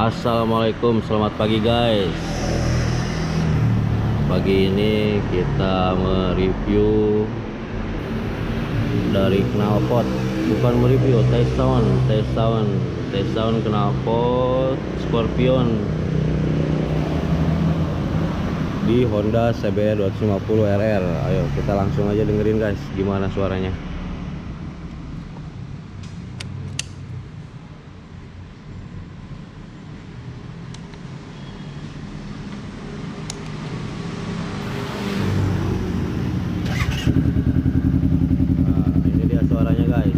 Assalamualaikum, selamat pagi guys. Pagi ini kita mereview dari knalpot, bukan mereview, tes sound knalpot Scorpion di Honda CBR 250 RR. Ayo kita langsung aja dengerin guys, gimana suaranya. Nah, ini dia suaranya guys.